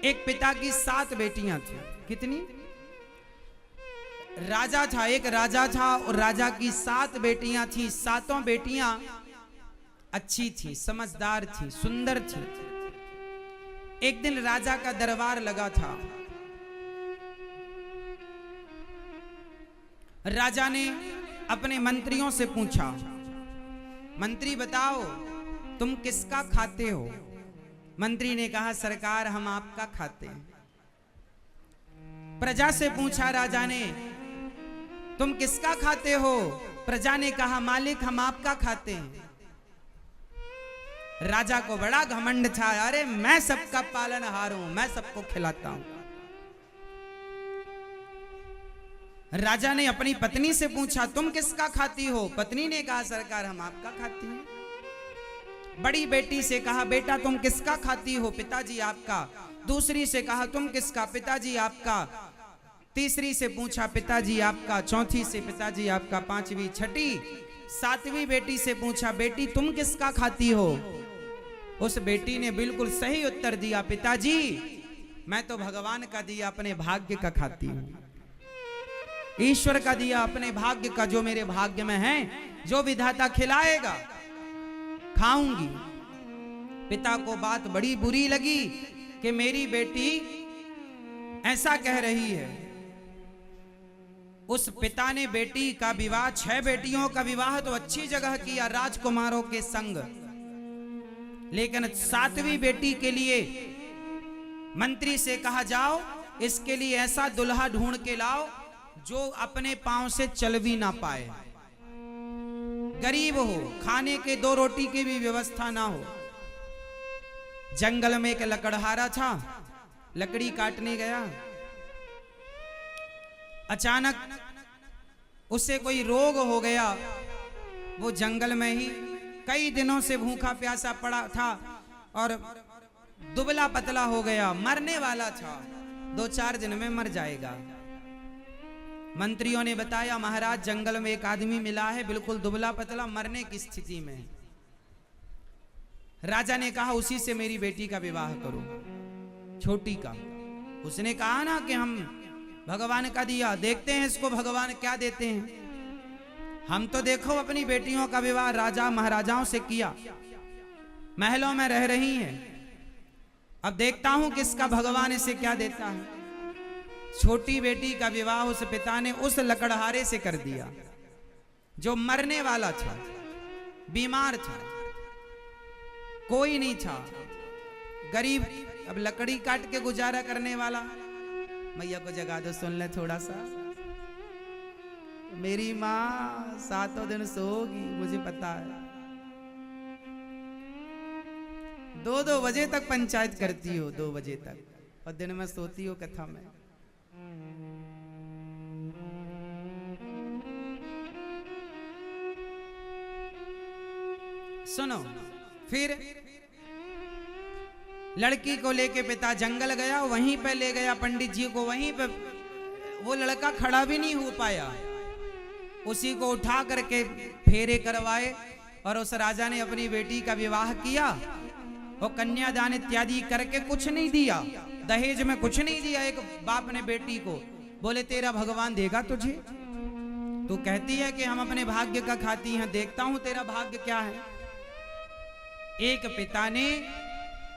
एक पिता की 7 बेटियां थी। कितनी? राजा था, एक राजा था और राजा की 7 बेटियां थी। 7 बेटियां अच्छी थी, समझदार थी, सुंदर थी। एक दिन राजा का दरबार लगा था। राजा ने अपने मंत्रियों से पूछा, मंत्री बताओ तुम किसका खाते हो? मंत्री ने कहा, सरकार हम आपका खाते हैं। प्रजा से पूछा राजा ने, तुम किसका खाते हो? प्रजा ने कहा, मालिक हम आपका खाते हैं। राजा को बड़ा घमंड था, अरे मैं सबका पालनहार हूं, मैं सबको खिलाता हूं। राजा ने अपनी पत्नी से पूछा, तुम किसका खाती हो? पत्नी ने कहा, सरकार हम आपका खाती हैं। बड़ी बेटी से कहा, बेटा तुम किसका खाती हो? पिताजी आपका। दूसरी से कहा, तुम किसका? पिताजी आपका। तीसरी से पूछा, पिताजी आपका। चौथी से पिताजी आपका। 5वीं, 6ठी, 7वीं बेटी से पूछा, बेटी तुम किसका खाती हो? उस बेटी ने बिल्कुल सही उत्तर दिया, पिताजी मैं तो भगवान का दिया अपने भाग्य का खाती हूं, ईश्वर का दिया अपने भाग्य का, जो मेरे भाग्य में है, जो विधाता खिलाएगा खाऊंगी। पिता को बात बड़ी बुरी लगी कि मेरी बेटी ऐसा कह रही है। उस पिता ने बेटी का विवाह, 6 बेटियों का विवाह तो अच्छी जगह किया, राजकुमारों के संग, लेकिन 7वीं बेटी के लिए मंत्री से कहा, जाओ इसके लिए ऐसा दुल्हा ढूंढ के लाओ जो अपने पांव से चल भी ना पाए, गरीब हो, खाने के 2 रोटी की भी व्यवस्था ना हो। जंगल में एक लकड़हारा था, लकड़ी काटने गया। अचानक उसे कोई रोग हो गया। वो जंगल में ही कई दिनों से भूखा प्यासा पड़ा था और दुबला पतला हो गया, मरने वाला था, 2-4 दिन में मर जाएगा। मंत्रियों ने बताया, महाराज जंगल में एक आदमी मिला है, बिल्कुल दुबला पतला, मरने की स्थिति में। राजा ने कहा, उसी से मेरी बेटी का विवाह करो, छोटी का। उसने कहा ना कि हम भगवान का दिया, देखते हैं इसको भगवान क्या देते हैं। हम तो देखो अपनी बेटियों का विवाह राजा महाराजाओं से किया, महलों में रह रही हैं, अब देखता हूं किसका भगवान इसे क्या देता है। छोटी बेटी का विवाह उस पिता ने उस लकड़हारे से कर दिया जो मरने वाला था, बीमार था, कोई नहीं था, गरीब, अब लकड़ी काट के गुजारा करने वाला। मैया को जगा दो, सुन ले थोड़ा सा। मेरी माँ 7 दिन सोगी, मुझे पता है। 2-2 बजे तक पंचायत करती हो, 2 बजे तक, और दिन में सोती हो कथा में। सुनो, फिर लड़की को लेके पिता जंगल गया, वहीं पे ले गया पंडित जी को, वहीं पे वो लड़का खड़ा भी नहीं हो पाया, उसी को उठा करके फेरे करवाए और उस राजा ने अपनी बेटी का विवाह किया। वो कन्यादान इत्यादि करके कुछ नहीं दिया, दहेज में कुछ नहीं दिया। एक बाप ने बेटी को बोले, तेरा भगवान देगा तुझे, तू कहती है कि हम अपने भाग्य का खाती हैं, देखता हूं तेरा भाग्य क्या है। एक पिता ने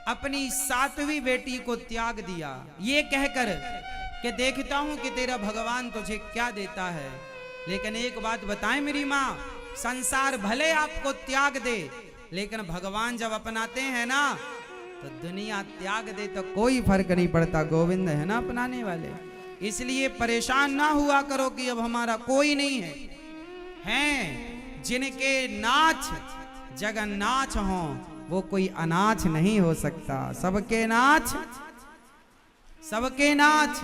अपनी 7वीं बेटी को त्याग दिया, ये कहकर कि देखता हूं कि तेरा भगवान तुझे क्या देता है। लेकिन एक बात बताएं मेरी माँ, संसार भले आपको त्याग दे, लेकिन भगवान जब अपनाते हैं ना, तो दुनिया त्याग दे तो कोई फर्क नहीं पड़ता, गोविंद है ना अपनाने वाले। इसलिए परेशान ना हुआ करो कि अब हमारा कोई नहीं है। हैं जिनके नाच जगन्नाथ हों, वो कोई अनाथ नहीं हो सकता। सबके नाच, सबके नाच,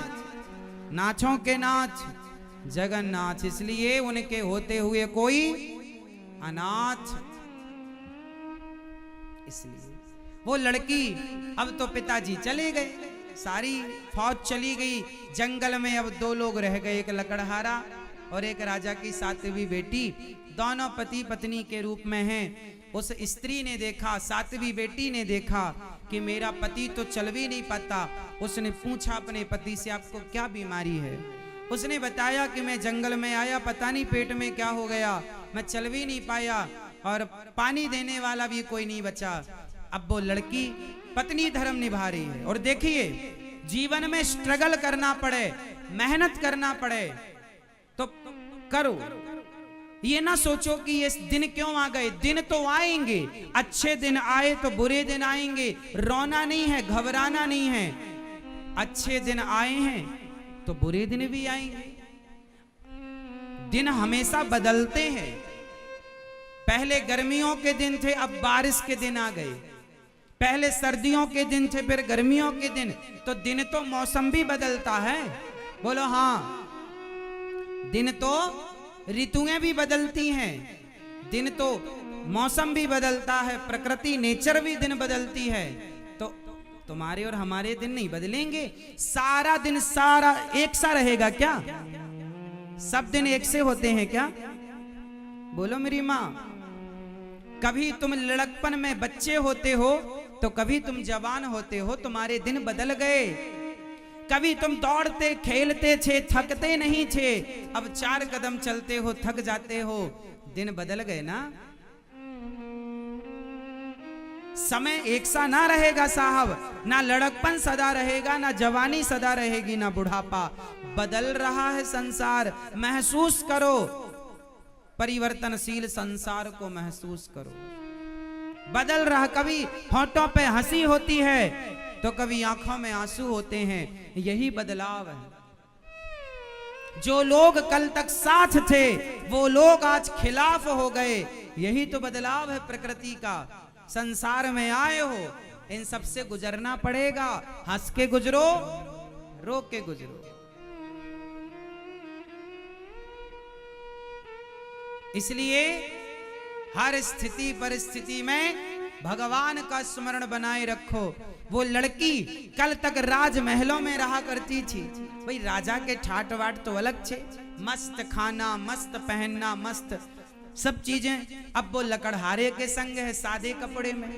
नाचों के नाच जगन्नाथ, इसलिए उनके होते हुए कोई अनाथ। इसलिए वो लड़की, अब तो पिताजी चले गए, सारी फौज चली गई, जंगल में अब 2 लोग रह गए, एक लकड़हारा और एक राजा की 7वीं बेटी। दोनों पति पत्नी के रूप में हैं। उस स्त्री ने देखा, 7वीं बेटी ने देखा कि मेरा पति तो चल भी नहीं पाता। उसने पूछा अपने पति से, आपको क्या बीमारी है? उसने बताया कि मैं जंगल में आया, पता नहीं पेट में क्या हो गया, मैं चल भी नहीं पाया और पानी देने वाला भी कोई नहीं बचा। अब वो लड़की पत्नी धर्म निभा रही है। और देखिए, जीवन में स्ट्रगल करना पड़े, मेहनत करना पड़े तो करो। ये ना सोचो कि ये दिन क्यों आ गए, दिन तो आएंगे, अच्छे दिन आए तो बुरे दिन आएंगे। रोना नहीं है, घबराना नहीं है। अच्छे दिन आए हैं तो बुरे दिन भी आएंगे। दिन हमेशा बदलते हैं। पहले गर्मियों के दिन थे, अब बारिश के दिन आ गए। पहले सर्दियों के दिन थे, फिर गर्मियों के दिन। तो दिन तो मौसम भी बदलता है। बोलो हाँ, दिन तो ऋतुएं भी बदलती हैं, दिन तो मौसम भी बदलता है, प्रकृति नेचर भी दिन बदलती है। तो तुम्हारे और हमारे दिन नहीं बदलेंगे। सारा दिन सारा एक सा रहेगा क्या? सब दिन एक से होते हैं क्या? बोलो मेरी माँ। कभी तुम लड़कपन में बच्चे होते हो तो कभी तुम जवान होते हो, तुम्हारे दिन बदल गए। कभी तुम दौड़ते खेलते थे, थकते नहीं थे, अब 4 कदम चलते हो थक जाते हो। दिन बदल गए ना। समय एक सा ना रहेगा साहब, ना लड़कपन सदा रहेगा, ना जवानी सदा रहेगी, ना बुढ़ापा। बदल रहा है संसार, महसूस करो। परिवर्तनशील संसार को महसूस करो। बदल रहा, कभी होठों पे हंसी होती है तो कभी आंखों में आंसू होते हैं। यही बदलाव है। जो लोग कल तक साथ थे वो लोग आज खिलाफ हो गए। यही तो बदलाव है प्रकृति का। संसार में आए हो, इन सब से गुजरना पड़ेगा। हंस के गुजरो, रो के गुजरो। इसलिए हर स्थिति परिस्थिति में भगवान का स्मरण बनाए रखो। वो लड़की कल तक राजमहलों में रहा करती थी। भाई राजा के ठाट वाट तो अलग थे, मस्त खाना, मस्त पहनना, मस्त सब चीजें। अब वो लकड़हारे के संग है, सादे कपड़े में।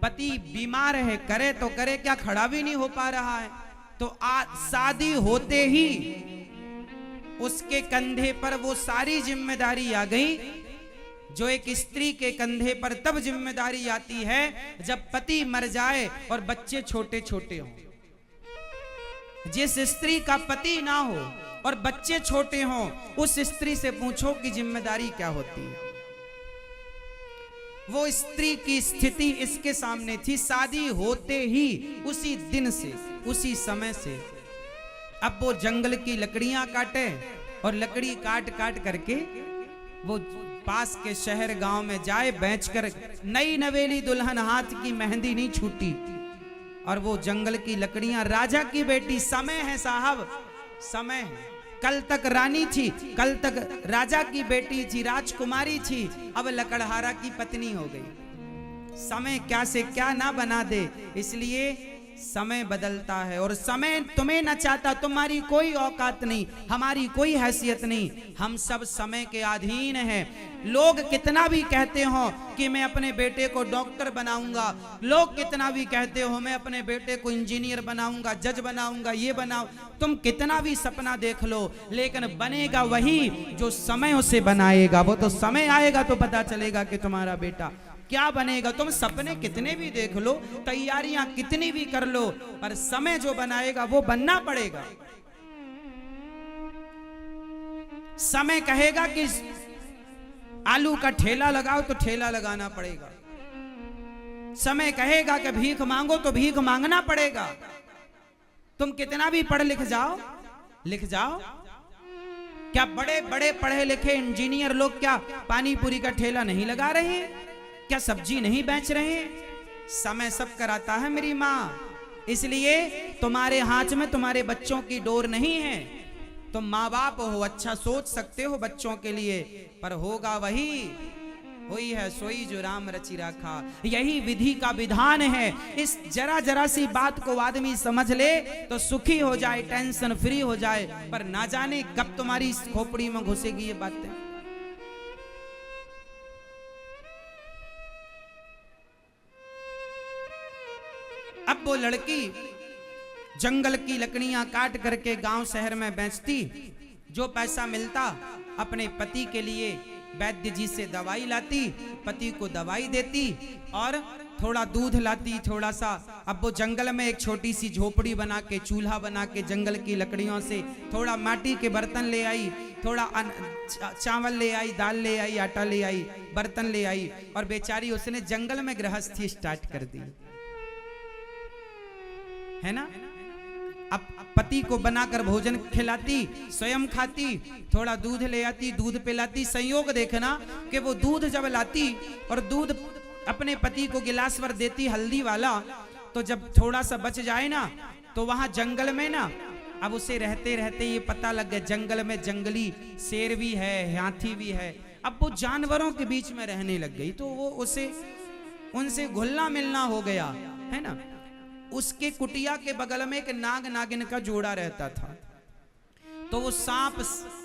पति बीमार है, करे तो करे क्या, खड़ा भी नहीं हो पा रहा है। तो शादी होते ही उसके कंधे पर वो सारी जिम्मेदारी आ गई जो एक स्त्री के कंधे पर तब जिम्मेदारी आती है जब पति मर जाए और बच्चे छोटे छोटे हों। जिस स्त्री का पति ना हो और बच्चे छोटे हों, उस स्त्री से पूछो कि जिम्मेदारी क्या होती है। वो स्त्री की स्थिति इसके सामने थी। शादी होते ही उसी दिन से, उसी समय से अब वो जंगल की लकड़ियां काटे और लकड़ी काट काट करके वो पास के शहर गांव में जाए, बेचकर नई नवेली दुल्हन, हाथ की मेहंदी नहीं छूटी, और वो जंगल की लकड़ियां। राजा की बेटी, समय है साहब, समय है। कल तक रानी थी, कल तक राजा की बेटी थी, राजकुमारी थी, अब लकड़हारा की पत्नी हो गई। समय क्या से क्या ना बना दे। इसलिए समय बदलता है और समय तुम्हें न चाहता। तुम्हारी कोई औकात नहीं, हमारी कोई हैसियत नहीं। हम सब समय के अधीन हैं। लोग कितना भी कहते हो कि मैं अपने बेटे को डॉक्टर बनाऊंगा, लोग कितना भी कहते हो मैं अपने बेटे को इंजीनियर बनाऊंगा, जज बनाऊंगा, ये बनाऊं, तुम कितना भी सपना देख लो, लेकिन बनेगा वही जो समय उसे बनाएगा। वो तो समय आएगा तो पता चलेगा कि तुम्हारा बेटा क्या बनेगा। तुम सपने कितने भी देख लो, तैयारियां कितनी भी कर लो, पर समय जो बनाएगा वो बनना पड़ेगा। समय कहेगा कि आलू का ठेला लगाओ तो ठेला लगाना पड़ेगा। समय कहेगा कि भीख मांगो तो भीख मांगना पड़ेगा। तुम कितना भी पढ़ लिख जाओ, लिख जाओ, क्या बड़े बड़े पढ़े लिखे इंजीनियर लोग क्या पानी पूरी का ठेला नहीं लगा रहे हैं? क्या सब्जी नहीं बेच रहे हैं? समय सब कराता है मेरी माँ। इसलिए तुम्हारे हाथ में तुम्हारे बच्चों की डोर नहीं है। तुम माँ बाप हो, अच्छा सोच सकते हो बच्चों के लिए, पर होगा वही, हुई है सोई जो राम रचि राखा। यही विधि का विधान है। इस जरा जरा सी बात को आदमी समझ ले तो सुखी हो जाए, टेंशन फ्री हो जाए, पर ना जाने कब तुम्हारी खोपड़ी में घुसेगी ये बातें। वो लड़की जंगल की लकड़ियां काट करके गांव शहर में बेचती, जो पैसा मिलता अपने पति के लिए वैद्य जी से दवाई लाती, पति को दवाई देती और थोड़ा दूध लाती, थोड़ा सा। अब वो जंगल में एक छोटी सी झोपड़ी बना के, चूल्हा बना के, जंगल की लकड़ियों से थोड़ा माटी के बर्तन ले आई, थोड़ा चावल ले आई, दाल ले आई, आटा ले आई, बर्तन ले आई, और बेचारी उसने जंगल में गृहस्थी स्टार्ट कर दी, है ना। अब पति को बनाकर भोजन खिलाती, स्वयं खाती, थोड़ा दूध ले आती, दूध पिलाती। संयोग देखना कि वो दूध जब लाती और दूध अपने पति को गिलास भर देती हल्दी वाला, तो जब थोड़ा सा बच जाए ना, तो वहां जंगल में ना, अब उसे रहते रहते ये पता लग गया जंगल में जंगली शेर भी है, हाथी भी है। अब वो जानवरों के बीच में रहने लग गई, तो वो उसे उनसे घुलना मिलना हो गया, है ना। उसके कुटिया के बगल में एक नाग नागिन का जोड़ा रहता था, तो वो सांप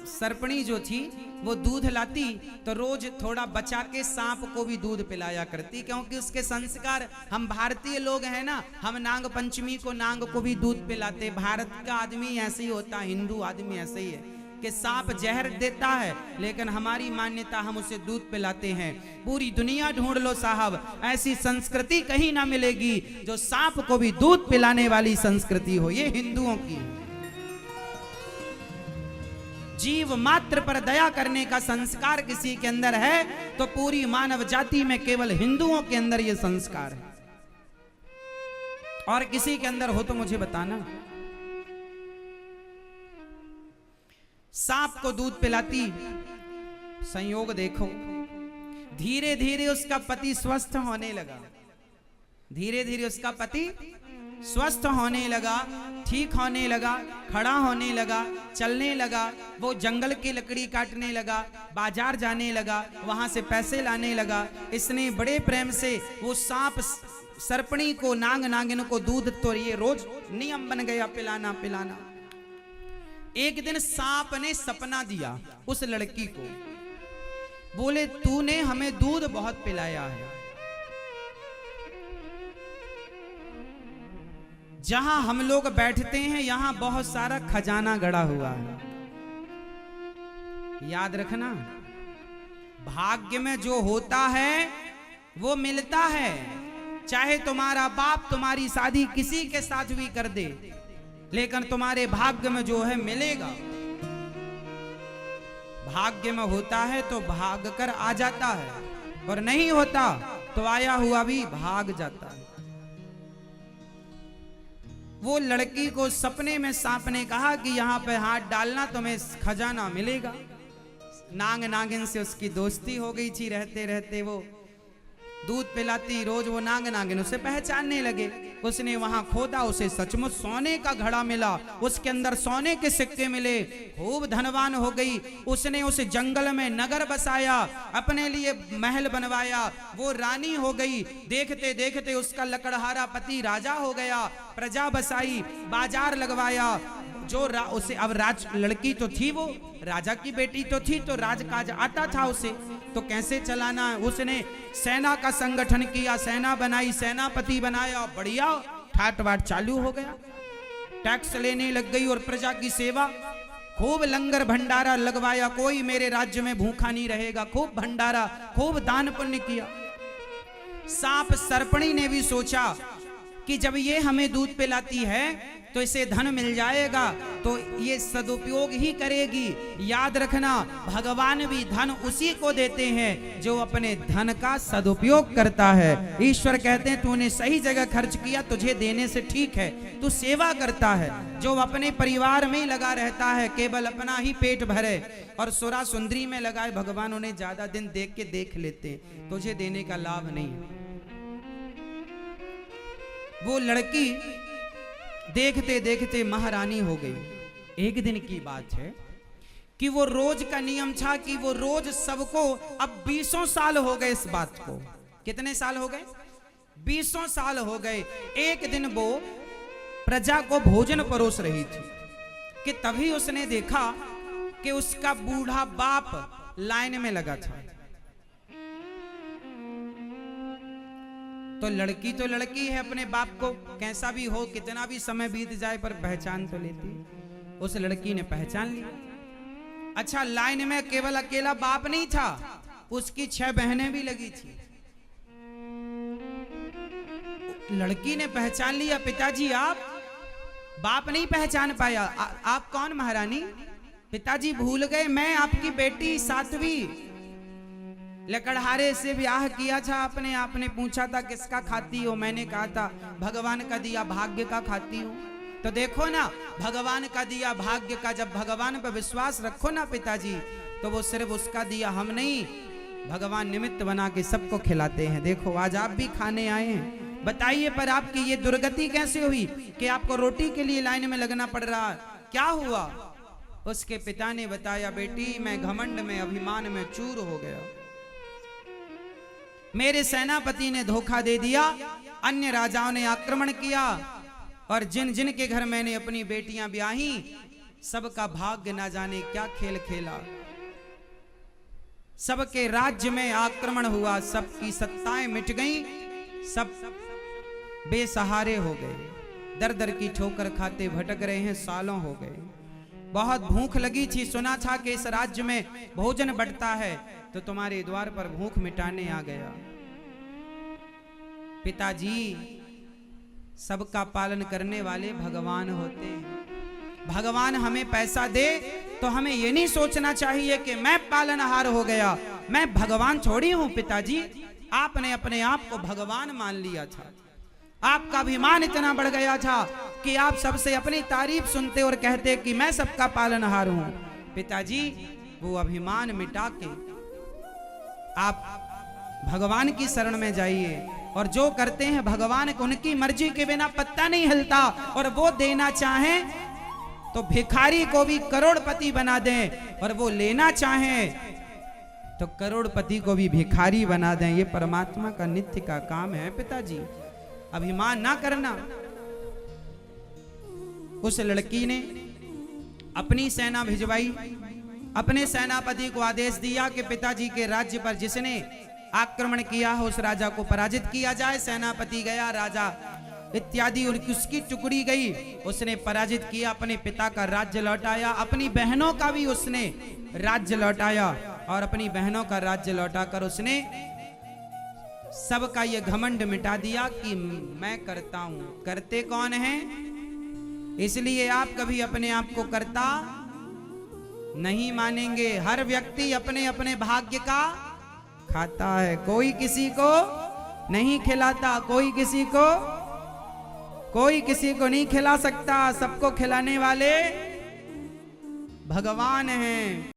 सर्पणी जो थी वो दूध लाती, तो रोज थोड़ा बचा के सांप को भी दूध पिलाया करती, क्योंकि उसके संस्कार, हम भारतीय लोग हैं ना, हम नाग पंचमी को नाग को भी दूध पिलाते। भारत का आदमी ऐसे ही होता है, हिंदू आदमी ऐसे ही है कि सांप जहर देता है, लेकिन हमारी मान्यता हम उसे दूध पिलाते हैं। पूरी दुनिया ढूंढ लो साहब, ऐसी संस्कृति कहीं ना मिलेगी जो सांप को भी दूध पिलाने वाली संस्कृति हो, ये हिंदुओं की। जीव मात्र पर दया करने का संस्कार किसी के अंदर है तो पूरी मानव जाति में केवल हिंदुओं के अंदर यह संस्कार है, और किसी के अंदर हो तो मुझे बताना। सांप को दूध पिलाती, संयोग देखो धीरे धीरे उसका पति स्वस्थ होने लगा, धीरे धीरे उसका पति स्वस्थ होने लगा, ठीक होने लगा, खड़ा होने लगा, चलने लगा, वो जंगल की लकड़ी काटने लगा, बाजार जाने लगा, वहां से पैसे लाने लगा। इसने बड़े प्रेम से वो सांप सर्पणी को, नाग नागिन को दूध, तो ये रोज नियम बन गया पिलाना पिलाना। एक दिन सांप ने सपना दिया उस लड़की को, बोले तूने हमें दूध बहुत पिलाया है, जहां हम लोग बैठते हैं यहां बहुत सारा खजाना गड़ा हुआ है। याद रखना, भाग्य में जो होता है वो मिलता है, चाहे तुम्हारा बाप तुम्हारी शादी किसी के साथ भी कर दे, लेकिन तुम्हारे भाग्य में जो है मिलेगा। भाग्य में होता है तो भाग कर आ जाता है, और नहीं होता तो आया हुआ भी भाग जाता है। वो लड़की को सपने में सांप ने कहा कि यहाँ पे हाथ डालना तुम्हें खजाना मिलेगा। नाग नागिन से उसकी दोस्ती हो गई थी, रहते रहते वो दूध पिलाती, रोज वो नाग नागिन उसे पहचानने लगे। उसने वहां खोदा, उसे सचमुच सोने का घड़ा मिला, उसके अंदर सोने के सिक्के मिले, खूब धनवान हो गई। उसने उस जंगल में नगर बसाया, अपने लिए महल बनवाया, वो रानी हो गई। देखते देखते उसका लकड़हारा पति राजा हो गया, प्रजा बसाई, बाजार लगवाया। जो उसे अब लड़की तो थी, वो राजा की बेटी तो थी, तो राजकाज आता था उसे, तो कैसे चलाना है। उसने सेना का संगठन किया, सेना बनाई, सेनापति बनाया, बढ़िया ठाट बाट चालू हो गया। टैक्स लेने लग गई और प्रजा की सेवा, खूब लंगर भंडारा लगवाया, कोई मेरे राज्य में भूखा नहीं रहेगा, खूब भंडारा, खूब दान पुण्य किया। सांप सर्पणी ने भी सोचा कि जब ये हमें दूध पिलाती है तो इसे धन मिल जाएगा, तो ये सदुपयोग ही करेगी। याद रखना, भगवान भी धन उसी को देते हैं जो अपने धन का सदुपयोग करता है। ईश्वर कहते हैं तूने सही जगह खर्च किया, तुझे देने से ठीक है, तू सेवा करता है। जो अपने परिवार में ही लगा रहता है, केवल अपना ही पेट भरे और सुरा सुंदरी में लगाए, भगवान उन्हें ज्यादा दिन देख के देख लेते, तुझे देने का लाभ नहीं है। वो लड़की देखते देखते महारानी हो गई। एक दिन की बात है कि वो रोज का नियम था कि वो रोज सबको, अब 20 साल हो गए इस बात को। कितने साल हो गए? 20 साल हो गए। एक दिन वो प्रजा को भोजन परोस रही थी कि तभी उसने देखा कि उसका बूढ़ा बाप लाइन में लगा था। तो लड़की है, अपने बाप को कैसा भी हो, कितना भी समय बीत जाए पर पहचान तो लेती। उस लड़की ने पहचान लिया। अच्छा, लाइन में केवल अकेला बाप नहीं था, उसकी 6 बहनें भी लगी थी। लड़की ने पहचान लिया, पिताजी आप। बाप नहीं पहचान पाया। आप कौन महारानी? पिताजी भूल गए, मैं आपकी बेटी साध्वी। लकड़हारे से ब्याह किया था आपने। आपने पूछा था किसका खाती हो, मैंने कहा था भगवान का दिया भाग्य का खाती हूँ। तो देखो ना, भगवान का दिया भाग्य का, जब भगवान पर विश्वास रखो ना पिताजी, तो वो सिर्फ उसका दिया हम नहीं, भगवान निमित्त बना के सबको खिलाते हैं। देखो आज आप भी खाने आए हैं। बताइए पर आपकी ये दुर्गति कैसे हुई कि आपको रोटी के लिए लाइन में लगना पड़ रहा? क्या हुआ? उसके पिता ने बताया, बेटी मैं घमंड में, अभिमान में चूर हो गया। मेरे सेनापति ने धोखा दे दिया, अन्य राजाओं ने आक्रमण किया, और जिन जिन के घर मैंने अपनी बेटियां ब्याही, सबका भाग्य ना जाने क्या खेल खेला। सबके राज्य में आक्रमण हुआ, सबकी सत्ताएं मिट गईं, सब बेसहारे हो गए, दर दर की ठोकर खाते भटक रहे हैं, सालों हो गए। बहुत भूख लगी थी, सुना था कि इस राज्य में भोजन बढ़ता है, तो तुम्हारे द्वार पर भूख मिटाने आ गया। पिताजी, सबका पालन करने वाले भगवान होते हैं। भगवान हमें पैसा दे तो हमें ये नहीं सोचना चाहिए कि मैं पालनहार हो गया, मैं भगवान थोड़ी हूं। पिताजी, आपने अपने आप को भगवान मान लिया था। आपका अभिमान इतना बढ़ गया था कि आप सबसे अपनी तारीफ सुनते और कहते कि मैं सबका पालनहार हूं। पिताजी, वो अभिमान मिटा के आप भगवान की शरण में जाइए, और जो करते हैं भगवान को, उनकी मर्जी के बिना पत्ता नहीं हिलता। और वो देना चाहें तो भिखारी को भी करोड़पति बना दें, और वो लेना चाहें तो करोड़पति को भी भिखारी बना दें। ये परमात्मा का नित्य का काम है। पिताजी, अभिमान ना करना। उस लड़की ने अपनी सेना भिजवाई, अपने सेनापति को आदेश दिया कि पिताजी के राज्य पर जिसने आक्रमण किया हो उस राजा को पराजित किया जाए। सेनापति गया, राजा इत्यादि उसकी टुकड़ी गई, उसने पराजित किया, अपने पिता का राज्य लौटाया, अपनी बहनों का भी उसने राज्य लौटाया, और अपनी बहनों का राज्य लौटाकर उसने सबका ये घमंड मिटा दिया कि मैं करता हूं। करते कौन हैं? इसलिए आप कभी अपने आप को करता नहीं मानेंगे। हर व्यक्ति अपने अपने भाग्य का खाता है, कोई किसी को नहीं खिलाता, कोई किसी को नहीं खिला सकता। सबको खिलाने वाले भगवान हैं।